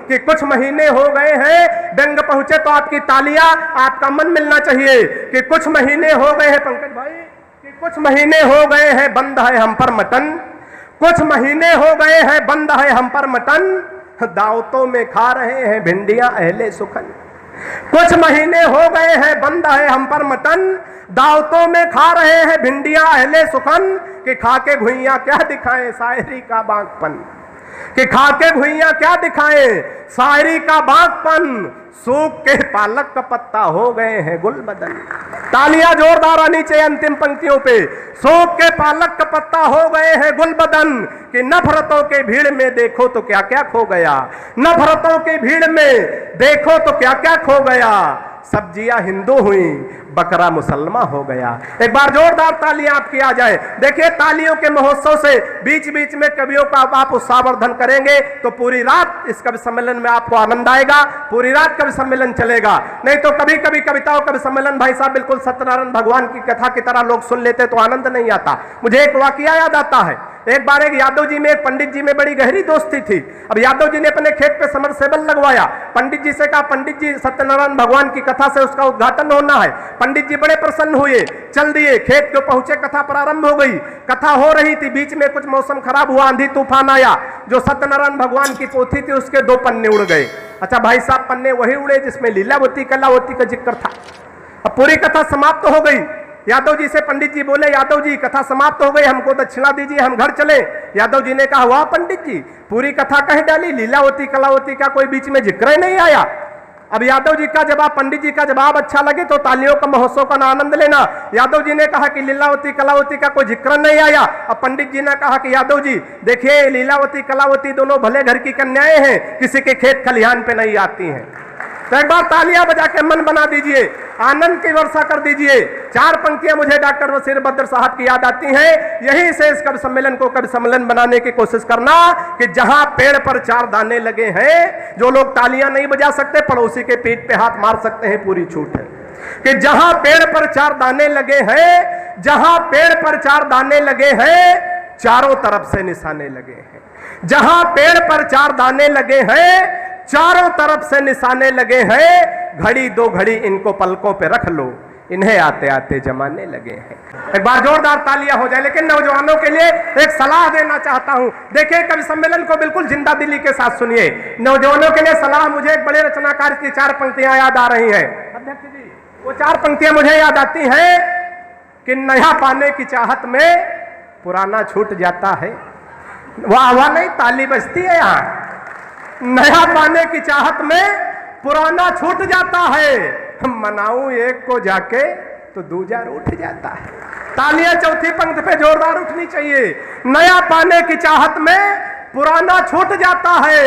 कि कुछ महीने हो गए हैं, व्यंग पहुंचे तो आपकी तालियां, आपका मन मिलना चाहिए कि कुछ महीने हो गए हैं पंकज भाई, कि कुछ महीने हो गए हैं बंद है हम पर मटन, कुछ महीने हो गए हैं बंद है हम पर मटन, दावतों में खा रहे हैं भिंडियां अहले सुखन। कुछ महीने हो गए हैं बंद है हम पर मटन, दावतों में खा रहे हैं भिंडियां अहले सुखन, कि खा के भुइयां क्या दिखाएं शायरी का बागपन, कि खा के भुइयां क्या दिखाएं शायरी का बागपन, सूख के पालक का पत्ता हो गए हैं गुल बदन। तालियां जोरदार आनी चाहिए अंतिम पंक्तियों पे। सूख के पालक का पत्ता हो गए हैं गुल बदन, कि नफरतों के भीड़ में देखो तो क्या क्या खो गया, नफरतों की भीड़ में देखो तो क्या क्या खो गया, सब्जियां हिंदू हुई बकरा मुसलमान हो गया। एक बार जोरदार तालियां आपकी आ जाए। देखिए तालियों के महोत्सव से बीच बीच में कवियों का आप उत्साहवर्धन करेंगे तो पूरी रात इस कवि सम्मेलन में आपको आनंद आएगा, पूरी रात कवि सम्मेलन चलेगा। नहीं तो कभी कभी कविताओं कवि सम्मेलन भाई साहब बिल्कुल सत्यनारायण भगवान की कथा की तरह लोग सुन लेते तो आनंद नहीं आता। मुझे एक वाकया याद आता है, एक बार एक यादव जी में एक पंडित जी में बड़ी गहरी दोस्ती थी। अब यादव जी ने अपने खेत पे समरसेबल लगवाया, पंडित जी से कहा पंडित जी सत्यनारायण भगवान की कथा से उसका उद्घाटन होना है। पंडित जी बड़े प्रसन्न हुए, चल दिए, खेत को पहुंचे, कथा प्रारंभ हो गई। कथा हो रही थी, बीच में कुछ मौसम खराब हुआ, आंधी तूफान आया, जो सत्यनारायण भगवान की पोथी थी उसके 2 पन्ने उड़ गए। अच्छा भाई साहब पन्ने वही उड़े जिसमें लीलावती कलावती का जिक्र था। अब पूरी कथा समाप्त हो गई। यादव जी से पंडित जी बोले यादव जी कथा समाप्त हो गई, हमको दक्षिणा दीजिए, हम घर चले। यादव जी ने कहा वाह पंडित जी पूरी कथा कह डाली, लीलावती कलावती का कोई बीच में जिक्र ही नहीं आया। अब यादव जी का जवाब, पंडित जी का जवाब अच्छा लगे तो तालियों का महोत्सव का आनंद लेना। यादव जी ने कहा कि लीलावती कलावती का कोई जिक्र नहीं आया। अब पंडित जी ने कहा कि यादव जी देखिए लीलावती कलावती दोनों भले घर की कन्याएं हैं, किसी के खेत खलिहान पे नहीं आती हैं। तो एक बार तालियां बजा के मन बना दीजिए, आनंद की वर्षा कर दीजिए। 4 पंक्तियां मुझे डॉक्टर वसीर बद्र साहब की याद आती हैं। यही से इस कवि सम्मेलन को कवि सम्मेलन बनाने की कोशिश करना कि जहां पेड़ पर 4 दाने लगे हैं, जो लोग तालियां नहीं बजा सकते पड़ोसी के पीठ पे हाथ मार सकते हैं, पूरी छूट है। कि जहां पेड़ पर 4 दाने लगे हैं, जहां पेड़ पर 4 दाने लगे हैं, चारों तरफ से निशाने लगे हैं। जहां पेड़ पर 4 दाने लगे हैं, चारों तरफ से निशाने लगे हैं, घड़ी 2 घड़ी इनको पलकों पे रख लो, इन्हें आते आते जमाने लगे हैं। एक बार जोरदार तालियां हो जाए। लेकिन नौजवानों के लिए एक सलाह देना चाहता हूं। देखिए कवि सम्मेलन को बिल्कुल जिंदा दिली के साथ सुनिए। नौजवानों के लिए सलाह, मुझे एक बड़े रचनाकार की 4 पंक्तियां याद आ रही हैं। अध्यक्ष जी वो 4 पंक्तियां मुझे याद आती हैं कि नया पाने की चाहत में पुराना छूट जाता है। वाह वाह नहीं, ताली बजती है यहाँ। नया पाने की चाहत में पुराना छूट जाता है, मनाऊं एक को जाके तो दूजा रूठ जाता है। तालियां चौथी पंक्ति पे जोरदार उठनी चाहिए। नया पाने की चाहत में पुराना छूट जाता है,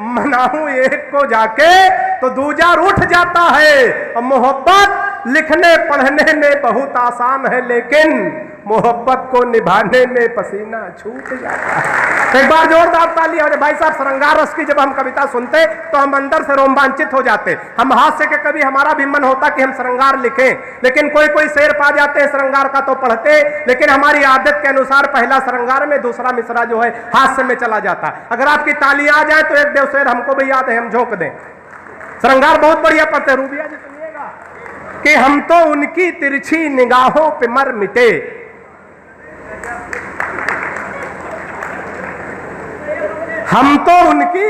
मनाऊं एक को जाके तो दूजा रूठ जाता है। मोहब्बत लिखने पढ़ने में बहुत आसान है, लेकिन मोहब्बत को निभाने में पसीना छूट जाता है। एक बार जोरदार तालियां हो जाए। भाई साहब श्रृंगार रस की जब हम कविता सुनते तो हम अंदर से रोमांचित हो जाते। हम हास्य के कभी हमारा भी मन होता कि हम श्रृंगार लिखें, लेकिन कोई कोई शेर पा जाते हैं श्रृंगार का तो पढ़ते, लेकिन हमारी आदत के अनुसार पहला श्रृंगार में, दूसरा मिसरा जो है हास्य में चला जाता। अगर आपकी तालियां आ जाए तो एक 2 शेर हमको भी याद है, हम झोंक दें। श्रृंगार बहुत बढ़िया पढ़ते। रूबिया जी सुनिएगा कि हम तो उनकी तिरछी निगाहों पे मर मिटे, हम तो उनकी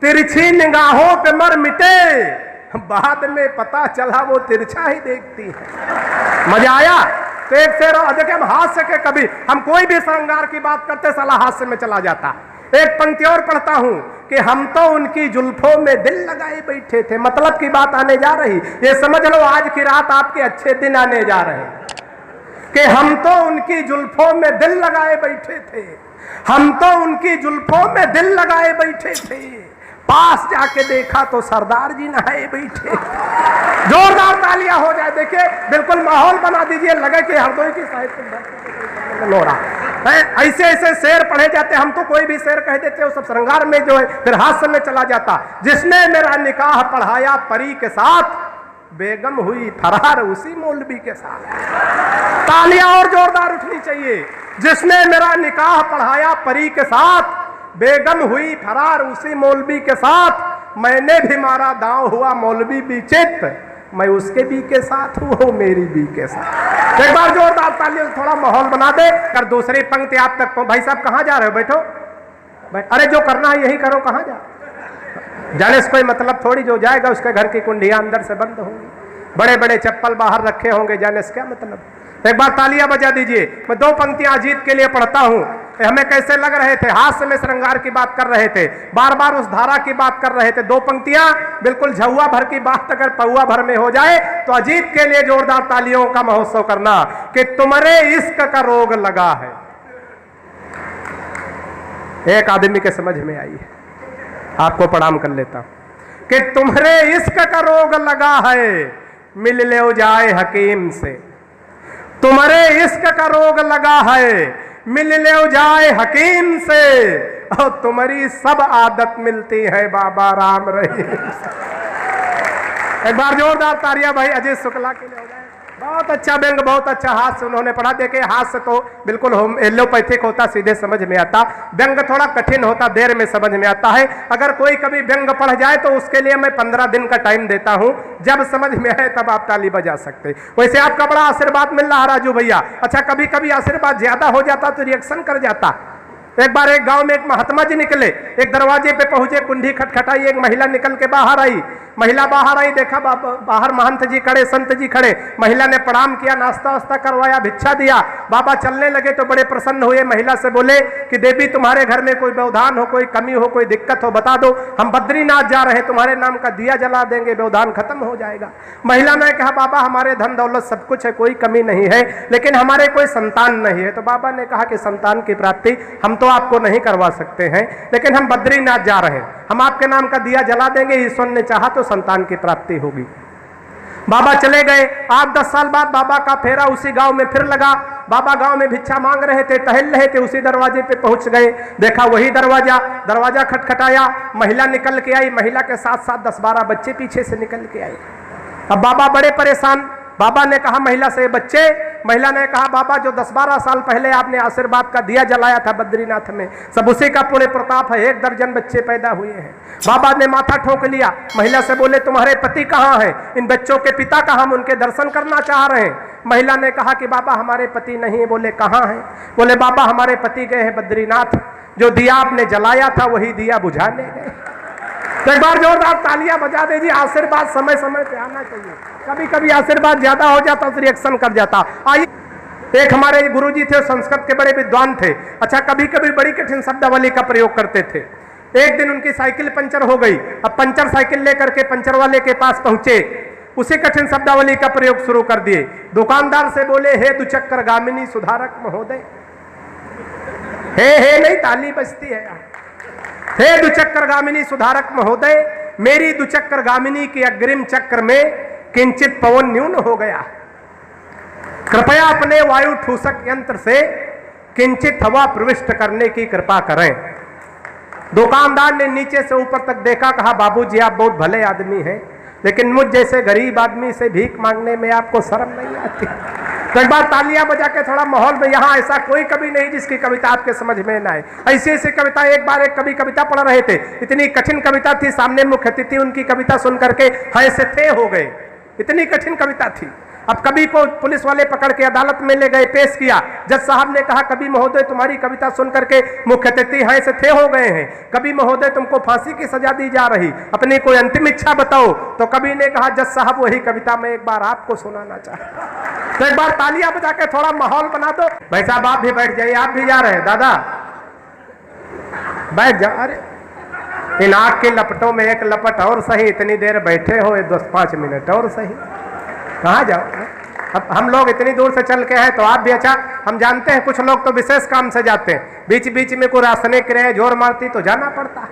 तिरछी निगाहों पे मर मिटे, बाद में पता चला वो तिरछा ही देखती है। मजा आया? तो एक शेर देखिए, हम हास्य के कभी, हम कोई भी श्रृंगार की बात करते साला हास्य में चला जाता। एक पंक्ति और पढ़ता हूं कि हम तो उनकी जुल्फों में दिल लगाए बैठे थे। मतलब की बात आने जा रही, ये समझ लो आज की रात आपके अच्छे दिन आने जा रहे हैं कि हम तो उनकी जुल्फों में दिल लगाए बैठे थे, हम तो उनकी जुल्फों में दिल लगाए बैठे थे, पास जाके देखा तो सरदार जी नहाए बैठे। जोरदार तालियां हो जाए। देखिए बिल्कुल माहौल बना दीजिए, लगे कि हरदोई की साहित्य लोरा ऐसे ऐसे शेर पढ़े जाते। हम तो कोई भी शेर कह देते, वो सब श्रृंगार में जो है फिर हास्य में चला जाता। जिसने मेरा निकाह पढ़ाया परी के साथ, बेगम हुई फरार उसी मौलवी के साथ। तालियां और जोरदार उठनी चाहिए। जिसने मेरा निकाह पढ़ाया परी के साथ, बेगम हुई फरार उसी मौलवी के साथ, मैंने भी मारा दांव हुआ मौलवी भी चित, मैं उसके भी के साथ हूँ, वो मेरी भी के साथ। एक बार जोरदार तालियों से थोड़ा माहौल बना दे। कर दूसरी पंक्ति आप तक। भाई साहब कहाँ जा रहे हो? बैठो। अरे जो करना है यही करो, कहाँ जा जाने से कोई मतलब थोड़ी। जो जाएगा उसके घर की कुंडियां अंदर से बंद होंगी, बड़े बड़े चप्पल बाहर रखे होंगे, जाने से क्या मतलब। एक बार तालियां बजा दीजिए। मैं दो पंक्तियां अजीत के लिए पढ़ता हूं। हमें कैसे लग रहे थे, हास्य में श्रृंगार की बात कर रहे थे, बार बार उस धारा की बात कर रहे थे। दो पंक्तियां बिल्कुल झुआ भर की बात अगर पौआ भर में हो जाए तो अजीत के लिए जोरदार तालियों का महोत्सव करना। कि तुम्हारे इश्क का रोग लगा है। एक आदमी के समझ में आई है, आपको प्रणाम कर लेता हूं। कि तुम्हारे इश्क का रोग लगा है, मिल ले जाए हकीम से। तुम्हारे इश्क का रोग लगा है, मिल ले जाए हकीम से। और तुम्हारी सब आदत मिलती है बाबा राम रहीम से। एक बार जोरदार तालियां भाई अजय शुक्ला के लिए हो जाए। बहुत अच्छा व्यंग, बहुत अच्छा हास्य उन्होंने पढ़ा। देखे हास्य तो बिल्कुल एलोपैथिक होता, सीधे समझ में आता। व्यंग थोड़ा कठिन होता, देर में समझ में आता है। अगर कोई कभी व्यंग पढ़ जाए तो उसके लिए मैं 15 दिन का टाइम देता हूं। जब समझ में आए तब आप ताली बजा सकते। वैसे आपका बड़ा आशीर्वाद मिल रहा राजू भैया। अच्छा कभी कभी आशीर्वाद ज्यादा हो जाता तो रिएक्शन कर जाता। एक बार एक गांव में एक महात्मा जी निकले, एक दरवाजे पे पहुंचे, कुंडी खटखटाई, एक महिला निकल के बाहर आई। महिला बाहर आई, देखा बाहर महंत जी खड़े, संत जी खड़े। महिला ने प्रणाम किया, नाश्ता वास्ता करवाया, भिक्षा दिया। बाबा चलने लगे तो बड़े प्रसन्न हुए। महिला से बोले कि देवी तुम्हारे घर में कोई व्यवधान हो, कोई कमी हो, कोई दिक्कत हो बता दो, हम बद्रीनाथ जा रहे हैं, तुम्हारे नाम का दिया जला देंगे, व्यवधान खत्म हो जाएगा। महिला ने कहा बाबा हमारे धन दौलत सब कुछ है, कोई कमी नहीं है, लेकिन हमारे कोई संतान नहीं है। तो बाबा ने कहा कि संतान की प्राप्ति हम तो आपको नहीं करवा सकते हैं, लेकिन हम बद्रीनाथ जा रहे हैं, हम आपके नाम का दिया जला देंगे, ईश्वर ने चाहा तो संतान की प्राप्ति होगी। बाबा चले गए। 8-10 साल बाद बाबा का फेरा उसी गांव में फिर लगा। बाबा गांव में भिक्षा मांग रहे थे, टहल रहे थे, उसी दरवाजे पे पहुंच गए। देखा वही दरवाजा खटखटाया, महिला निकल के आई। महिला के साथ साथ 10-12 बच्चे पीछे से निकल के आए। अब बाबा बड़े परेशान। बाबा ने कहा महिला से बच्चे, महिला ने कहा बाबा जो 10-12 साल पहले आपने आशीर्वाद का दिया जलाया था बद्रीनाथ में, सब उसी का पुण्य प्रताप है, 1 दर्जन बच्चे पैदा हुए हैं। बाबा ने माथा ठोक लिया। महिला से बोले तुम्हारे पति कहाँ हैं, इन बच्चों के पिता कहाँ, हम उनके दर्शन करना चाह रहे हैं। महिला ने कहा कि बाबा हमारे पति नहीं। बोले कहाँ हैं? बोले बाबा हमारे पति गए हैं बद्रीनाथ, जो दिया आपने जलाया था वही दिया बुझाने गए। तो एक बार जोरदार तालियां बजा दीजिए। आशीर्वाद समय समय पे आना चाहिए। कभी कभी आशीर्वाद ज्यादा हो जाता तो रिएक्शन कर जाता। आइए, एक हमारे गुरुजी थे, संस्कृत के बड़े विद्वान थे। अच्छा कभी कभी बड़ी कठिन शब्दावली का प्रयोग करते थे। एक दिन उनकी साइकिल पंचर हो गई। अब पंचर साइकिल लेकर के पंचर वाले के पास पहुंचे, उसी कठिन शब्दावली का प्रयोग शुरू कर दिए। दुकानदार से बोले हे दुचक्कर गामिनी सुधारक महोदय। हे नहीं ताली बजती है। हे दुचक्कर गामिनी सुधारक महोदय, मेरी दुचक्कर गामिनी के अग्रिम चक्र में किंचित पवन न्यून हो गया, कृपया अपने वायु ठूसक यंत्र से किंचित हवा प्रविष्ट करने की कृपा करें। दुकानदार ने नीचे से ऊपर तक देखा, कहा बाबूजी आप बहुत भले आदमी हैं, लेकिन मुझ जैसे गरीब आदमी से भीख मांगने में आपको शर्म नहीं आती? तो एक बार तालियां बजा के थोड़ा माहौल में। यहाँ ऐसा कोई कवि नहीं जिसकी कविता आपके समझ में ना आए। ऐसी ऐसी कविता, एक बार एक कवि कविता पढ़ रहे थे, इतनी कठिन कविता थी, सामने मुख्य अतिथि उनकी कविता सुन करके हाय से थे हो गए, इतनी कठिन कविता थी। अब कवि को पुलिस वाले पकड़ के अदालत में ले गए, पेश किया। जज साहब ने कहा कवि महोदय तुम्हारी कविता सुन करके मुख्य अतिथि हाय से थे हो गए हैं, कवि महोदय तुमको फांसी की सजा दी जा रही, अपनी कोई अंतिम इच्छा बताओ। तो कवि ने कहा जज साहब वही कविता मैं एक बार आपको सुनाना चाहता हूं। तो एक बार तालियां बजा के थोड़ा माहौल बना दो। भाई साहब आप भी बैठ जाइए, आप भी जा रहे हैं दादा, बैठ जा। अरे इन आग के लपटों में एक लपट और सही, इतनी देर बैठे हो 10-5 मिनट और सही, कहाँ जाओ? अब हम लोग इतनी दूर से चल के हैं तो आप भी। अच्छा हम जानते हैं कुछ लोग तो विशेष काम से जाते हैं, बीच बीच में कोई रास्ते क्रिया जोर मारती तो जाना पड़ता है।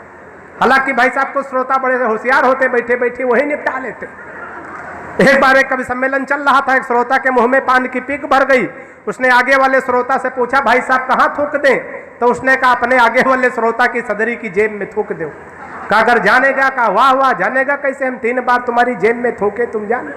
हालांकि भाई साहब कुछ श्रोता बड़े होशियार होते, बैठे बैठे वही निपटा लेते। एक बार एक कवि सम्मेलन चल रहा था, एक श्रोता के मुंह में पान की पीक भर गई। उसने आगे वाले श्रोता से पूछा भाई साहब कहाँ थूक दें? तो उसने कहा अपने आगे वाले श्रोता की सदरी की जेब में थूक दो। कहा अगर जानेगा? कहा वाह वाह, जानेगा कैसे, हम 3 बार तुम्हारी जेब में थूके तुम जान।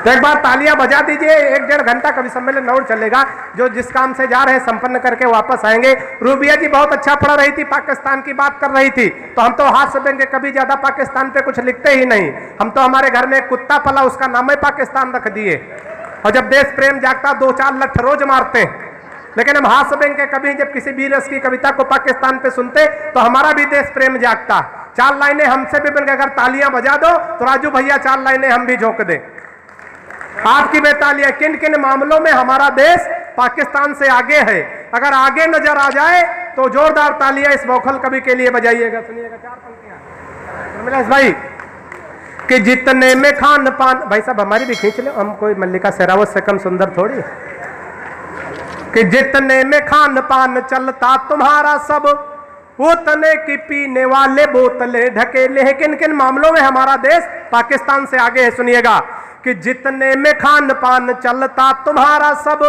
तो एक बार तालियां बजा दीजिए। 1-1.5 घंटा कवि सम्मेलन और चलेगा। जो जिस काम से जा रहे हैं संपन्न करके वापस आएंगे। रूबिया जी बहुत अच्छा पढ़ रही थी, पाकिस्तान की बात कर रही थी, तो हम तो हाथ से बेंगे कभी ज्यादा पाकिस्तान पे कुछ लिखते ही नहीं। हम तो हमारे घर में एक कुत्ता पला, उसका नाम है पाकिस्तान रख दिए, और जब देश प्रेम जागता 2-4 लठ रोज मारते हैं। लेकिन हम हाथ से बेंगे कभी जब किसी वीर रस की कविता को पाकिस्तान पे सुनते तो हमारा भी देश प्रेम जागता। 4 लाइनें हमसे भी बनकर अगर तालियां बजा दो तो राजू भैया 4 लाइनें हम भी झोंक दें। आपकी बेतालियां किन किन मामलों में हमारा देश पाकिस्तान से आगे है, अगर आगे नजर आ जाए तो जोरदार तालियां इस बौखल कवि के लिए बजाइएगा। सुनिएगा 4 पंक्तियां भाई कि जितने में खान पान, भाई साहब हमारी भी खींच लो, हम कोई मल्लिका शेरावत से कम सुंदर थोड़ी। कि जितने में खान पान चलता तुम्हारा सब, उतने की पीने वाले बोतलें ढकेले हैं। किन किन मामलों में हमारा देश पाकिस्तान से आगे है? सुनिएगा कि जितने में खान पान चलता तुम्हारा सब,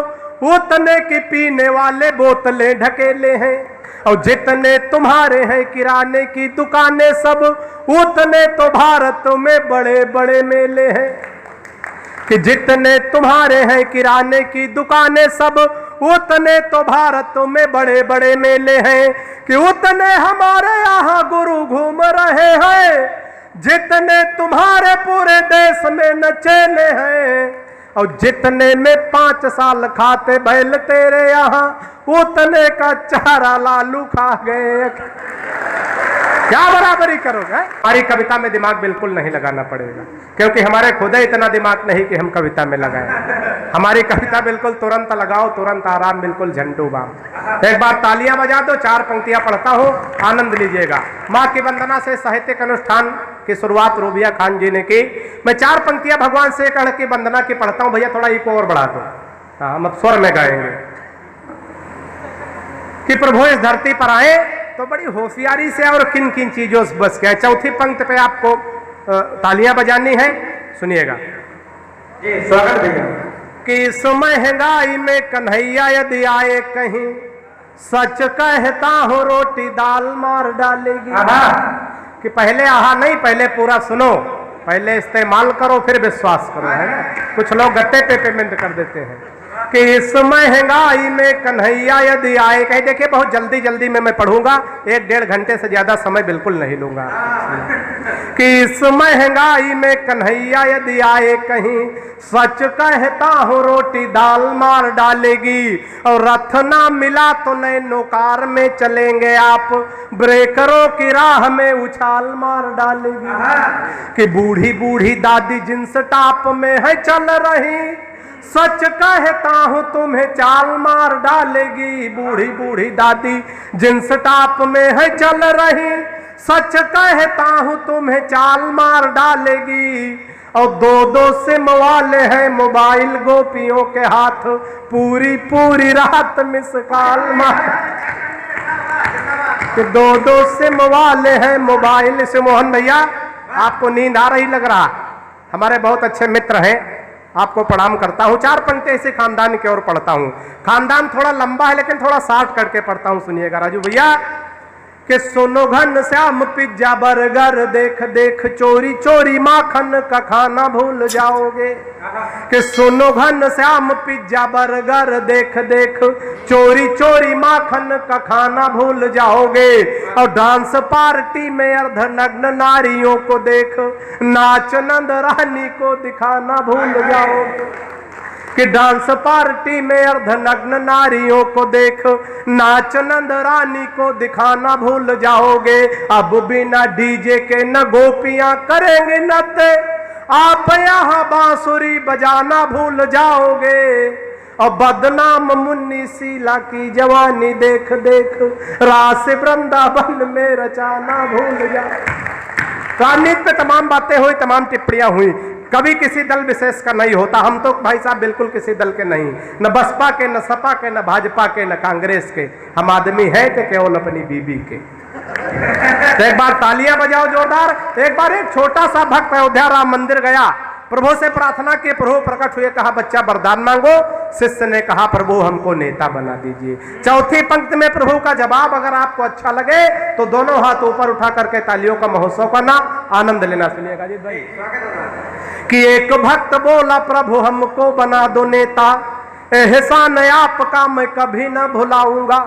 उतने की पीने वाले बोतलें ढकेले हैं। और जितने तुम्हारे हैं किराने की दुकानें सब, उतने तो भारत में बड़े बड़े मेले हैं। कि जितने तुम्हारे हैं किराने की दुकानें सब, उतने तो भारत में बड़े बड़े मेले हैं। कि उतने हमारे यहाँ गुरु घूम रहे हैं, जितने तुम्हारे पूरे देश में न चेले हैं। और जितने में 5 साल खाते बैल तेरे यहाँ, उतने का चारा लालू खा गए। क्या बराबरी करोगे? हमारी कविता में दिमाग बिल्कुल नहीं लगाना पड़ेगा, क्योंकि हमारे खुद ही इतना दिमाग नहीं कि हम कविता में लगाएं। हमारी कविता बिल्कुल तुरंत लगाओ, तुरंत आराम, बिल्कुल झंडू बाम। एक बार तालियां बजा दो, 4 पंक्तियां पढ़ता हूं, आनंद लीजिएगा। माँ की वंदना से साहित्यिक अनुष्ठान की शुरुआत रूबिया खान जी ने की। मैं 4 पंक्तियां भगवान से कर्ण की वंदना की पढ़ता हूं। भैया थोड़ा इको और बढ़ा दो। हाँ, हम अब स्वर में गाएंगे। कि प्रभु इस धरती पर आए तो बड़ी होशियारी से और किन किन चीजों से बच गए। चौथी पंक्ति पे आपको तालियां बजानी है, सुनिएगा। जी स्वागत भैया। कि इस महंगाई में कन्हैया यदि आए कहीं, सच कहता हूं रोटी दाल मार डालेगी। कि पहले आहा नहीं, पहले पूरा सुनो, पहले इस्तेमाल करो फिर विश्वास करो, है ना। कुछ लोग गट्टे पे पेमेंट कर देते हैं। कि इस महंगाई में कन्हैया यदि आए कहीं, देखिए बहुत जल्दी जल्दी में मैं पढ़ूंगा, 1-1.5 घंटे से ज्यादा समय बिल्कुल नहीं लूंगा। कि इस महंगाई में कन्हैया यदि आए कहीं, सच कहता हूं रोटी दाल मार डालेगी। और रथ ना मिला तो नैनो कार में चलेंगे आप, ब्रेकरों की राह में उछाल मार डालेगी। कि बूढ़ी बूढ़ी दादी जिन्स टॉप में है चल रही, सच कहता हूं तुम्हें चाल मार डालेगी। बूढ़ी बूढ़ी दादी जिन्स टॉप में है चल रही, सच कहता हूं तुम्हें चाल मार डालेगी। और 2-2 सिम वाले हैं मोबाइल गोपियों के हाथ, पूरी पूरी रात मिस कॉल मार। 2-2 सिम वाले हैं मोबाइल से। मोहन भैया आपको नींद आ रही लग रहा, हमारे बहुत अच्छे मित्र हैं, आपको प्रणाम करता हूं। 4 पंक्ति इसी खानदान की ओर पढ़ता हूं। खानदान थोड़ा लंबा है लेकिन थोड़ा शार्ट करके पढ़ता हूं, सुनिएगा राजू भैया। कि सुनो घन श्याम पिज्जा बर्गर देख देख, चोरी चोरी माखन का खाना भूल जाओगे। कि सुनो घन श्याम पिज्जा बर्गर देख देख, चोरी चोरी माखन का खाना भूल जाओगे। और डांस पार्टी में अर्धनग्न नारियों को देख, नाच नंद रानी को दिखाना भूल जाओगे। कि डांस पार्टी में अर्धनग्न नारियों को देख, नाच नंद रानी को दिखाना भूल जाओगे। अब बिना डीजे के न गोपियां करेंगे नृत्य, आप यहाँ बांसुरी बजाना भूल जाओगे। और बदनाम मुन्नी शीला की जवानी देख देख, रास वृंदावन में रचाना भूल जाओ। राजनीति पे तमाम बातें हुई, तमाम टिप्पणियां हुई। कभी किसी दल विशेष का नहीं होता, हम तो भाई साहब बिल्कुल किसी दल के नहीं, न बसपा के, न सपा के, न भाजपा के, न कांग्रेस के। हम आदमी हैं कि केवल अपनी बीबी के। तो एक बार तालियां बजाओ जोरदार। एक बार एक छोटा सा भक्त अयोध्या राम मंदिर गया, प्रभु से प्रार्थना की, प्रभु प्रकट हुए, कहा बच्चा वरदान मांगो। शिष्य ने कहा प्रभु हमको नेता बना दीजिए। चौथी पंक्ति में प्रभु का जवाब अगर आपको अच्छा लगे तो दोनों हाथ ऊपर उठा करके तालियों का महोत्सव करना, आनंद लेना। सुनिएगा जी भाई, कि एक भक्त बोला प्रभु हमको बना दो नेता, एहसान आपका मैं कभी न भुलाऊंगा।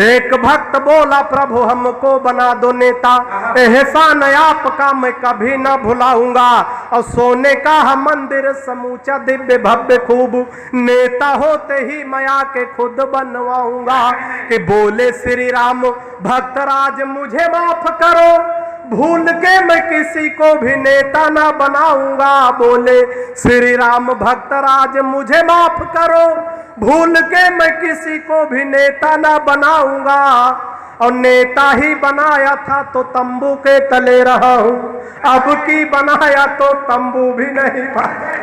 एक भक्त बोला प्रभु हमको बना दो नेता, एहसान आपका मैं कभी न भुलाऊंगा। और सोने का मंदिर समूचा दिव्य भव्य खूब, नेता होते ही मैं आके खुद बनवाऊंगा। कि बोले श्री राम भक्तराज मुझे माफ करो, भूल के मैं किसी को भी नेता ना बनाऊंगा। बोले श्री राम भक्तराज मुझे माफ करो, भूल के मैं किसी को भी नेता ना बनाऊंगा। और नेता ही बनाया था तो तंबू के तले रहा हूं, अब की बनाया तो तंबू भी नहीं पाया।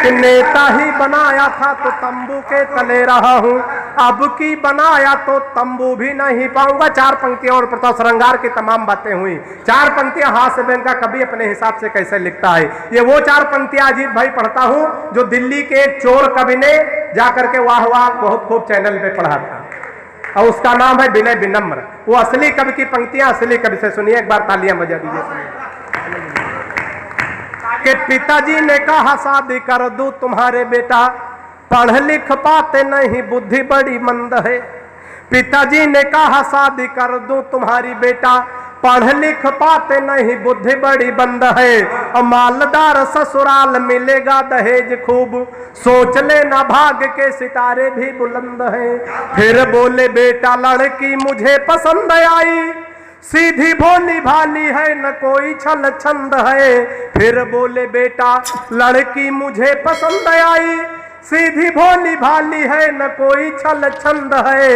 नेता ही बनाया था तो तंबू के तले रहा हूं, अब की बनाया तो तंबू भी नहीं पाऊंगा। चार पंक्तियां और प्रताप श्रृंगार की तमाम बातें हुई। चार पंक्तियां हास्य व्यंग का कवि अपने हिसाब से कैसे लिखता है, ये वो चार पंक्तियां अजीत भाई पढ़ता हूं जो दिल्ली के एक चोर कवि ने जाकर के वाह वाह बहुत खूब चैनल पे पढ़ा था, और उसका नाम है विनय विनम्र। वो असली कवि की पंक्तियां असली कवि से सुनिए, एक बार तालियां बजा दीजिए। कि पिताजी ने कहा शादी कर दूं तुम्हारे बेटा, पढ़ लिख पाते नहीं बुद्धि बड़ी मंद है। पिताजी ने कहा शादी कर दूं तुम्हारी बेटा, पढ़ लिख पाते नहीं बुद्धि बड़ी बंद है। और मालदार ससुराल मिलेगा दहेज खूब, सोच लेना भाग्य के सितारे भी बुलंद हैं। फिर बोले बेटा लड़की मुझे पसंद आई, सीधी भोली भाली है न कोई छल छंद है। फिर बोले बेटा लड़की मुझे पसंद आई, सीधी भोली भाली है न कोई छल छंद है।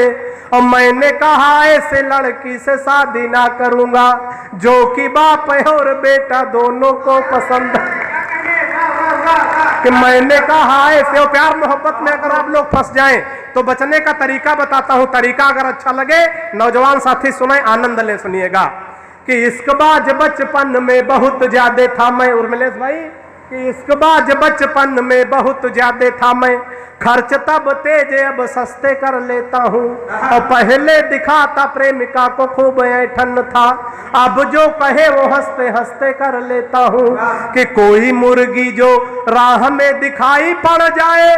और मैंने कहा ऐसे लड़की से शादी ना करूंगा, जो कि बाप और बेटा दोनों को पसंद है। कि मैंने कहा ऐसे, और प्यार मोहब्बत में अगर आप लोग फंस जाएं तो बचने का तरीका बताता हूं। तरीका अगर अच्छा लगे नौजवान साथी सुने, आनंद ले सुनिएगा। कि इश्कबाज बचपन में बहुत ज्यादा था मैं, उर्मिलेश भाई, कि इश्कबाज बचपन में बहुत ज्यादा था मैं, खर्च तब तेज अब सस्ते कर लेता हूँ। और पहले दिखाता प्रेमिका को खूब ऐठन था, अब जो कहे वो हंसते हंसते कर लेता हूँ। कि कोई मुर्गी जो राह में दिखाई पड़ जाए,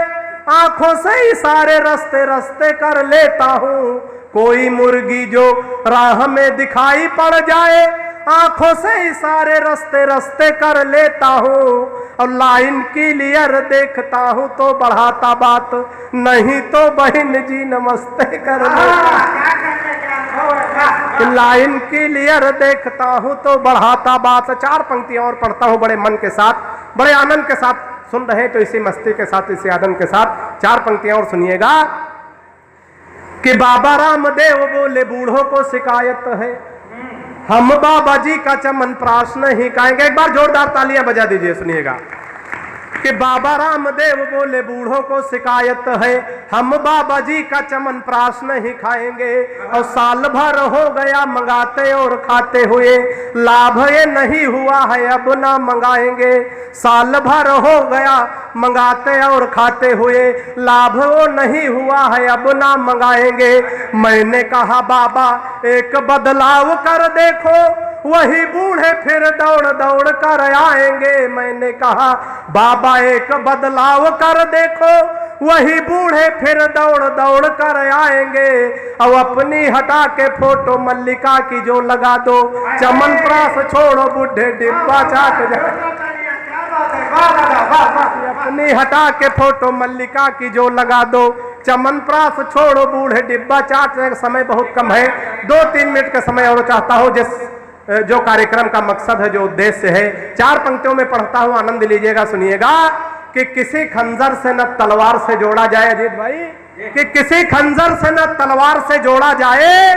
आंखों से इशारे रस्ते रस्ते कर लेता हूँ। कोई मुर्गी जो राह में दिखाई पड़ जाए, आंखों से इशारे रस्ते रस्ते कर लेता हूँ। और लाइन क्लियर देखता हूँ तो बढ़ाता बात, नहीं तो बहन जी नमस्ते कर लेता। लाइन क्लियर देखता हूँ तो बढ़ाता बात। चार पंक्तियां और पढ़ता हूँ बड़े मन के साथ, बड़े आनंद के साथ सुन रहे तो इसी मस्ती के साथ, इसी आनंद के साथ चार पंक्तियां और सुनिएगा। कि बाबा रामदेव बोले बूढ़ों को शिकायत है, हम बाबा जी का चमन प्राश नहीं खाएंगे। एक बार जोरदार तालियां बजा दीजिए, सुनिएगा। कि बाबा रामदेव बोले बूढ़ों को शिकायत है, हम बाबा जी का चमन प्राश नहीं खाएंगे। और साल भर हो गया मंगाते और खाते हुए, लाभ ये नहीं हुआ है अब ना मंगाएंगे। साल भर हो गया मंगाते और खाते हुए, लाभ वो नहीं हुआ है अब ना मंगाएंगे। मैंने कहा बाबा एक बदलाव कर देखो, वही बूढ़े फिर दौड़ दौड़ कर आएंगे। मैंने कहा बाबा एक बदलाव कर देखो, वही बूढ़े फिर दौड़ दौड़ कर आएंगे। अब अपनी हटा के फोटो मल्लिका की जो लगा दो, चमन प्रास छोड़ो बुढ़े डिब्बा चाट जाए। अपनी हटा के फोटो मल्लिका की जो लगा दो, चमन प्रास छोड़ो बूढ़े डिब्बा चाट। समय बहुत कम है, 2-3 मिनट का समय और चाहता हूं, जो कार्यक्रम का मकसद है, जो उद्देश्य है, चार पंक्तियों में पढ़ता हूं, आनंद लीजिएगा, सुनिएगा। कि किसी खंजर से न तलवार से जोड़ा जाए, अजीत भाई, कि किसी खंजर से न तलवार से जोड़ा जाए,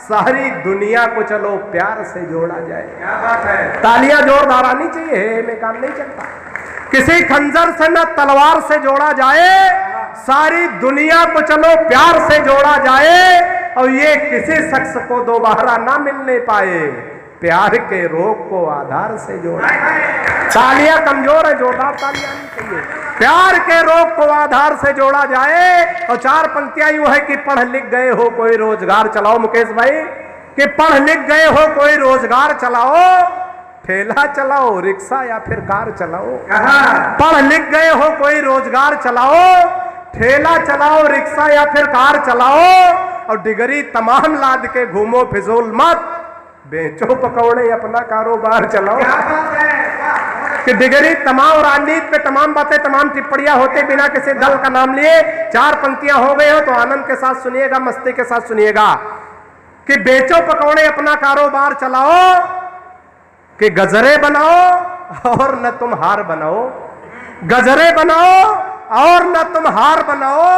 सारी दुनिया को चलो प्यार से जोड़ा जाए। क्या बात है, तालियां जोरदार आनी चाहिए, में काम नहीं चलता। किसी खंजर से न तलवार से जोड़ा जाए, सारी दुनिया को चलो प्यार से जोड़ा जाए। और ये किसी शख्स को दोबारा ना मिलने पाए, प्यार के रोग को आधार से जोड़ा। तालियां कमजोर है, जोरदार तालियां आनी चाहिए। प्यार के रोग को आधार से जोड़ा जाए। और 4 पंक्तियां यूं है कि पढ़ लिख गए हो कोई रोजगार चलाओ, मुकेश भाई, कि पढ़ लिख गए हो कोई रोजगार चलाओ, ठेला चलाओ, रिक्शा या फिर कार चलाओ। पढ़ लिख गए हो कोई रोजगार चलाओ, ठेला चलाओ, रिक्शा या फिर कार चलाओ, और डिग्री तमाम लाद के घूमो, फिजूल मत बेचो पकौड़े, अपना कारोबार चलाओ। कि डिग्री तमाम, राजनीति पे तमाम बातें, तमाम टिप्पणियां होते बिना किसी दल का नाम लिए 4 पंक्तियां हो गए हो तो आनंद के साथ सुनिएगा, मस्ती के साथ सुनिएगा। कि बेचो पकौड़े, अपना कारोबार चलाओ, कि गजरे बनाओ और न तुम हार बनाओ, गजरे बनाओ और न तुम हार बनाओ,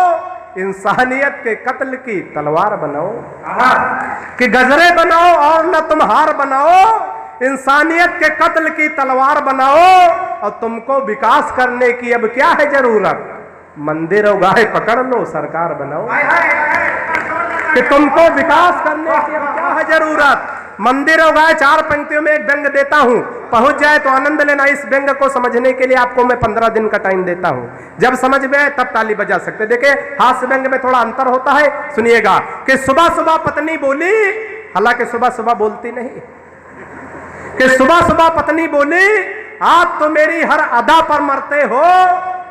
इंसानियत के कत्ल की तलवार बनाओ। कि गजरे बनाओ और न तुम हार बनाओ, इंसानियत के कत्ल की तलवार बनाओ, और तुमको विकास करने की अब क्या है जरूरत, मंदिर और गाय पकड़ लो, सरकार बनाओ। कि तुमको विकास करने की अब क्या है जरूरत, मंदिर और गाय। 4 पंक्तियों में एक व्यंग देता हूं, पहुंच जाए तो आनंद लेना। इस व्यंग को समझने के लिए आपको मैं 15 दिन का टाइम देता हूं, जब समझ में आए तब ताली बजा सकते। देखिए हास्य व्यंग में थोड़ा अंतर होता है, सुनिएगा। कि सुबह सुबह पत्नी बोली, हालांकि सुबह सुबह बोलती नहीं, कि सुबह सुबह पत्नी बोली, आज तो मेरी हर अदा पर मरते हो,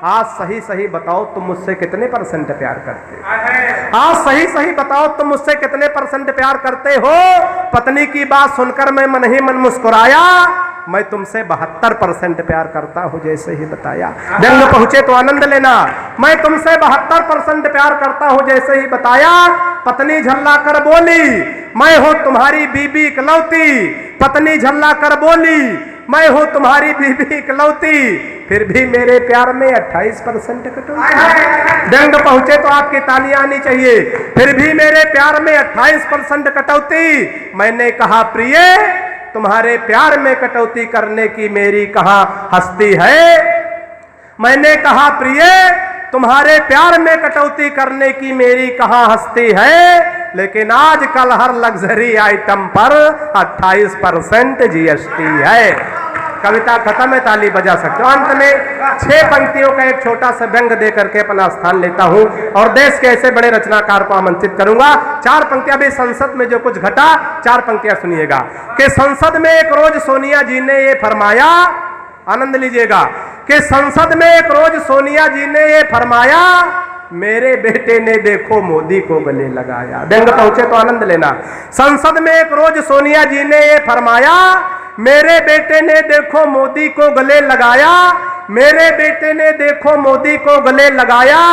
आज सही सही बताओ तुम मुझसे कितने % प्यार करते हो, आज सही सही बताओ तुम मुझसे कितने % प्यार करते हो। पत्नी की बात सुनकर मैं मन ही मन मुस्कुराया, मैं तुमसे 72% प्यार करता हूं, जैसे ही बताया। व्यंग पहुंचे तो आनंद लेना। मैं तुमसे 72% प्यार करता हूं, जैसे ही बताया। पत्नी झल्ला कर बोली, मैं हूं तुम्हारी बीबी इकलौती, पत्नी झल्ला कर बोली, मैं हूं तुम्हारी बीबी इकलौती, फिर भी मेरे प्यार में 28% कटौती। व्यंग पहुंचे तो आपकी तालियां आनी चाहिए। फिर भी मेरे प्यार में 28% कटौती। मैंने कहा प्रिय, तुम्हारे प्यार में कटौती करने की मेरी कहां हस्ती है। मैंने कहा प्रिय, तुम्हारे प्यार में कटौती करने की मेरी कहां हस्ती है, लेकिन आजकल हर लग्जरी आइटम पर 28% GST है। कविता खत्म है, ताली बजा सकते हो। अंत में 6 पंक्तियों का एक छोटा सा व्यंग दे करके अपना स्थान लेता हूं और देश के ऐसे बड़े रचनाकार को आमंत्रित करूंगा। 4 पंक्तियां भी संसद में जो कुछ घटा, 4 पंक्तियां सुनिएगा। कि संसद में एक रोज सोनिया जी ने ये फरमाया, आनंद लीजिएगा। कि संसद में एक रोज सोनिया जी ने ये फरमाया, मेरे बेटे ने देखो मोदी को गले लगाया। व्यंग पहुंचे तो आनंद लेना। संसद में एक रोज सोनिया जी ने ये फरमाया, मेरे बेटे ने देखो मोदी को गले लगाया, मेरे बेटे ने देखो मोदी को गले लगाया,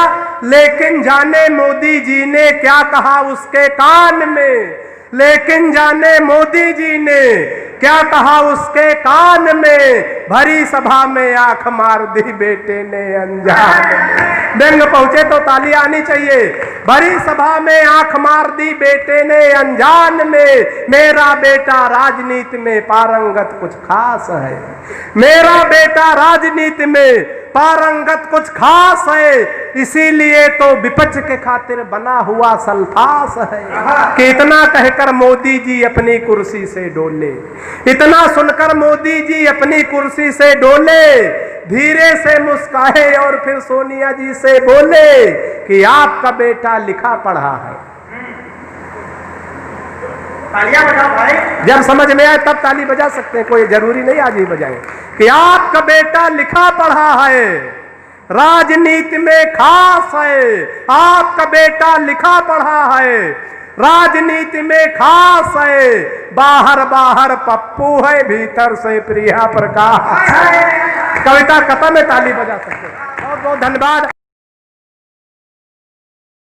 लेकिन जाने मोदी जी ने क्या कहा उसके कान में, लेकिन जाने मोदी जी ने क्या कहा उसके कान में, भरी सभा में आंख मार दी बेटे ने अनजान में। व्यंग पहुंचे तो तालियां आनी चाहिए। भरी सभा में आंख मार दी बेटे ने अनजान में, मेरा बेटा राजनीति में पारंगत कुछ खास है, मेरा बेटा राजनीति में पारंगत कुछ खास है, इसीलिए तो विपक्ष के खातिर बना हुआ सल्फास है। कि इतना कहकर मोदी जी अपनी कुर्सी से डोले, इतना सुनकर मोदी जी अपनी कुर्सी से डोले, धीरे से मुस्काए और फिर सोनिया जी से बोले कि आपका बेटा लिखा पढ़ा है। तालियां बजाओ भाई। जब समझ में आए तब ताली बजा सकते हैं, कोई जरूरी नहीं आज ही बजाएं। कि आपका बेटा लिखा पढ़ा है, राजनीति में खास है, आपका बेटा लिखा पढ़ा है, राजनीति में खास है, बाहर बाहर पप्पू है, भीतर से प्रिया प्रकाश। कविता खत्म है, ताली बजा सकते हैं। बहुत बहुत धन्यवाद।